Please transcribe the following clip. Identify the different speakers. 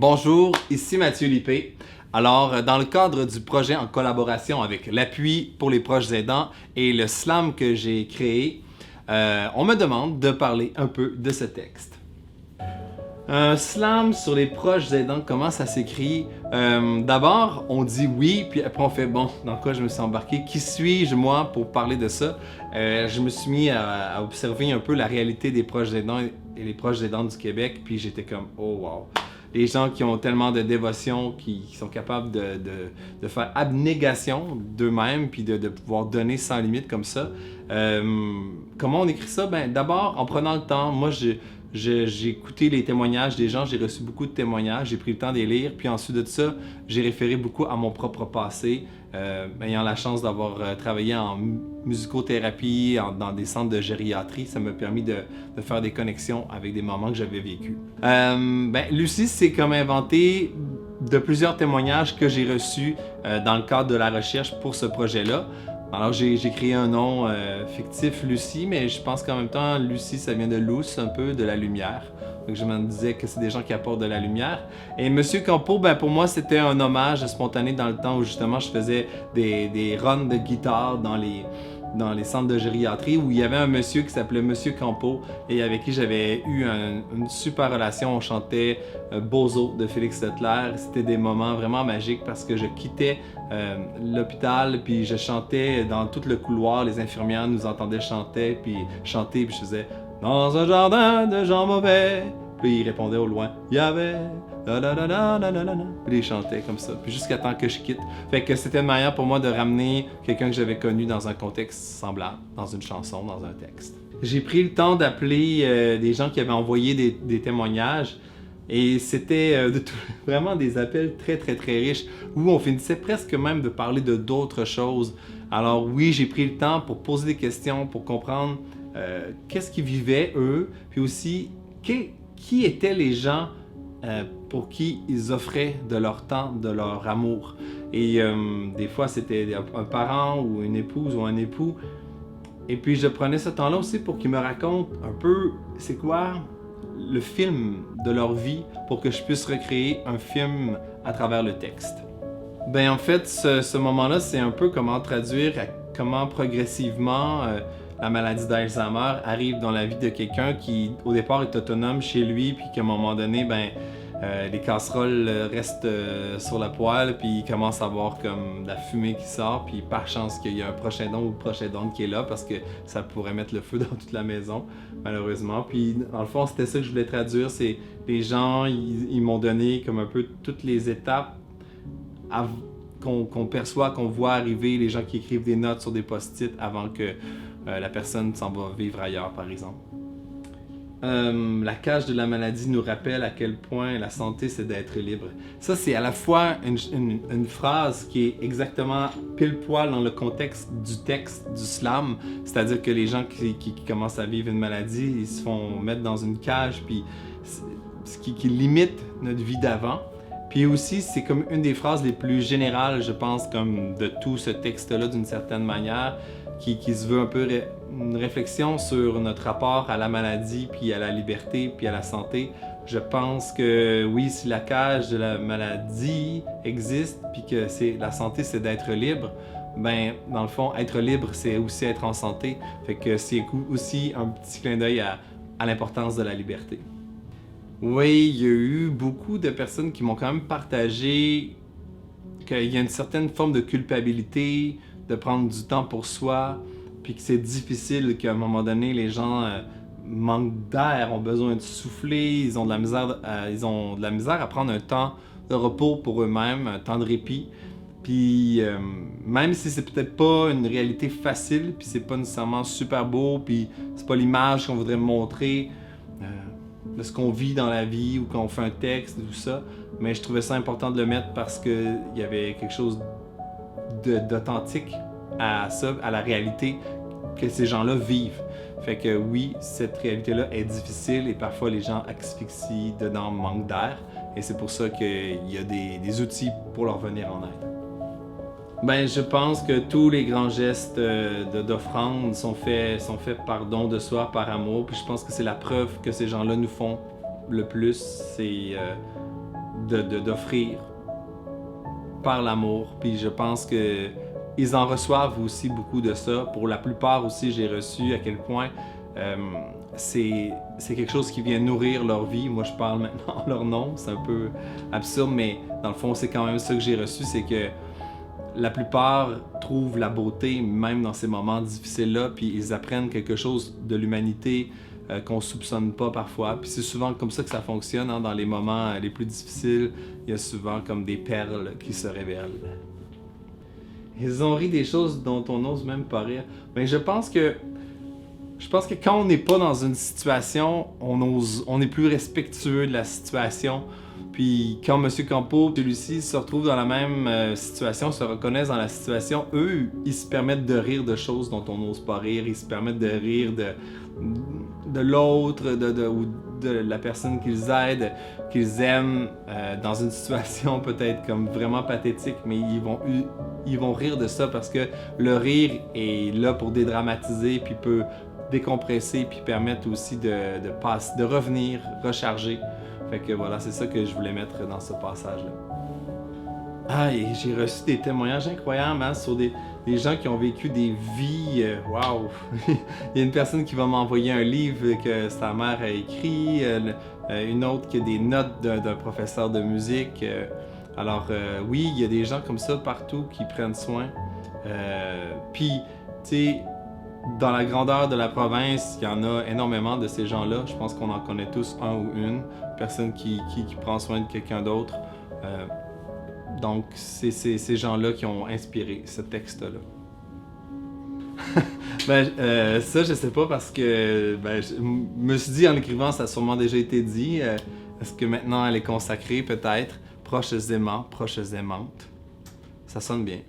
Speaker 1: Bonjour, ici Mathieu Lippé. Alors, dans le cadre du projet en collaboration avec l'Appui pour les proches aidants et le slam que j'ai créé, on me demande de parler un peu de ce texte. Un slam sur les proches aidants, comment ça s'écrit? D'abord, on dit oui, puis après on fait bon, dans quoi je me suis embarqué? Qui suis-je, moi, pour parler de ça? Je me suis mis à observer un peu la réalité des proches aidants et les proches aidants du Québec, puis j'étais comme, oh wow! Les gens qui ont tellement de dévotion, qui sont capables de faire abnégation d'eux-mêmes, puis de pouvoir donner sans limite comme ça. Comment on écrit ça? Ben, d'abord, en prenant le temps, moi, j'ai écouté les témoignages des gens, j'ai reçu beaucoup de témoignages, j'ai pris le temps de les lire, puis ensuite de ça, j'ai référé beaucoup à mon propre passé, ayant la chance d'avoir travaillé en musicothérapie, dans des centres de gériatrie, ça m'a permis de faire des connexions avec des moments que j'avais vécus. Lucie s'est comme inventé de plusieurs témoignages que j'ai reçus dans le cadre de la recherche pour ce projet-là. Alors j'ai créé un nom fictif, Lucie, mais je pense qu'en même temps, Lucie, ça vient de Luce, un peu, de la lumière. Donc je me disais que c'est des gens qui apportent de la lumière. Et Monsieur Campo, ben pour moi, c'était un hommage spontané dans le temps où justement je faisais des runs de guitare dans les centres de gériatrie où il y avait un monsieur qui s'appelait Monsieur Campo et avec qui j'avais eu une super relation. On chantait Bozo de Félix Leclerc. C'était des moments vraiment magiques parce que je quittais l'hôpital puis je chantais dans tout le couloir. Les infirmières nous entendaient chanter puis je faisais « Dans un jardin de gens mauvais ». Puis il répondait au loin « Il y avait... » Puis il chantait comme ça, puis jusqu'à temps que je quitte. Fait que c'était une manière pour moi de ramener quelqu'un que j'avais connu dans un contexte semblable, dans une chanson, dans un texte. J'ai pris le temps d'appeler des gens qui avaient envoyé des témoignages et c'était vraiment des appels très très très riches où on finissait presque même de parler de d'autres choses. Alors oui, j'ai pris le temps pour poser des questions, pour comprendre qu'est-ce qu'ils vivaient eux, puis aussi qui étaient les gens pour qui ils offraient de leur temps, de leur amour. Et des fois, c'était un parent ou une épouse ou un époux. Et puis, je prenais ce temps-là aussi pour qu'ils me racontent un peu c'est quoi le film de leur vie pour que je puisse recréer un film à travers le texte. Ben en fait, ce moment-là, c'est un peu comment traduire comment progressivement la maladie d'Alzheimer arrive dans la vie de quelqu'un qui, au départ, est autonome chez lui, puis qu'à un moment donné, les casseroles restent sur la poêle, puis il commence à avoir comme de la fumée qui sort, puis par chance qu'il y a un proche aidant ou proche aidante qui est là, parce que ça pourrait mettre le feu dans toute la maison, malheureusement. Puis, dans le fond, c'était ça que je voulais traduire, c'est les gens, ils m'ont donné comme un peu toutes les étapes qu'on perçoit, qu'on voit arriver, les gens qui écrivent des notes sur des post-it avant que la personne s'en va vivre ailleurs, par exemple. La cage de la maladie nous rappelle à quel point la santé, c'est d'être libre. Ça, c'est à la fois une phrase qui est exactement pile poil dans le contexte du texte du slam, c'est-à-dire que les gens qui commencent à vivre une maladie, ils se font mettre dans une cage, puis ce qui limite notre vie d'avant. Puis aussi, c'est comme une des phrases les plus générales, je pense, comme de tout ce texte-là, d'une certaine manière, qui se veut un peu une réflexion sur notre rapport à la maladie, puis à la liberté, puis à la santé. Je pense que oui, si la cage de la maladie existe, puis que la santé, c'est d'être libre, ben dans le fond, être libre, c'est aussi être en santé. Fait que c'est aussi un petit clin d'œil à l'importance de la liberté. Oui, il y a eu beaucoup de personnes qui m'ont quand même partagé qu'il y a une certaine forme de culpabilité, de prendre du temps pour soi, puis que c'est difficile, qu'à un moment donné, les gens manquent d'air, ont besoin de souffler, ils ont de la misère à prendre un temps de repos pour eux-mêmes, un temps de répit. Puis même si c'est peut-être pas une réalité facile, puis c'est pas nécessairement super beau, puis c'est pas l'image qu'on voudrait montrer de ce qu'on vit dans la vie ou quand on fait un texte, tout ça, mais je trouvais ça important de le mettre parce qu'il y avait quelque chose d'authentique à ça, à la réalité que ces gens-là vivent. Fait que oui, cette réalité-là est difficile et parfois les gens asphyxient dedans, manquent d'air, et c'est pour ça qu'il y a des outils pour leur venir en aide. Ben, je pense que tous les grands gestes d'offrande sont faits par don de soi, par amour, puis je pense que c'est la preuve que ces gens-là nous font le plus, c'est d'offrir par l'amour. Puis je pense que ils en reçoivent aussi beaucoup de ça. Pour la plupart aussi, j'ai reçu à quel point c'est quelque chose qui vient nourrir leur vie. Moi, je parle maintenant en leur nom. C'est un peu absurde, mais dans le fond, c'est quand même ça que j'ai reçu. C'est que la plupart trouvent la beauté, même dans ces moments difficiles-là, puis ils apprennent quelque chose de l'humanité qu'on soupçonne pas parfois. Puis c'est souvent comme ça que ça fonctionne, hein, dans les moments les plus difficiles. Il y a souvent comme des perles qui se révèlent. Ils ont ri des choses dont on n'ose même pas rire. Mais je pense que quand on n'est pas dans une situation, on est plus respectueux de la situation. Puis quand M. Campo et Lucie se retrouvent dans la même situation, se reconnaissent dans la situation, eux, ils se permettent de rire de choses dont on n'ose pas rire. Ils se permettent de rire de l'autre, ou de la personne qu'ils aident, qu'ils aiment, dans une situation peut-être comme vraiment pathétique, mais ils vont rire de ça parce que le rire est là pour dédramatiser, puis peut décompresser, puis permettre aussi de revenir, recharger. Fait que voilà, c'est ça que je voulais mettre dans ce passage-là. Ah, et j'ai reçu des témoignages incroyables, hein, sur des gens qui ont vécu des vies. Waouh! Il y a une personne qui va m'envoyer un livre que sa mère a écrit, une autre qui a des notes d'un professeur de musique. Alors, oui, il y a des gens comme ça partout qui prennent soin. Puis, tu sais, dans la grandeur de la province, il y en a énormément de ces gens-là. Je pense qu'on en connaît tous un ou une personne qui prend soin de quelqu'un d'autre. Donc, c'est ces gens-là qui ont inspiré ce texte-là. Ça, je sais pas parce que je me suis dit en l'écrivant, ça a sûrement déjà été dit. Est-ce que maintenant elle est consacrée, peut-être? Proches aimants, proches aimantes. Ça sonne bien.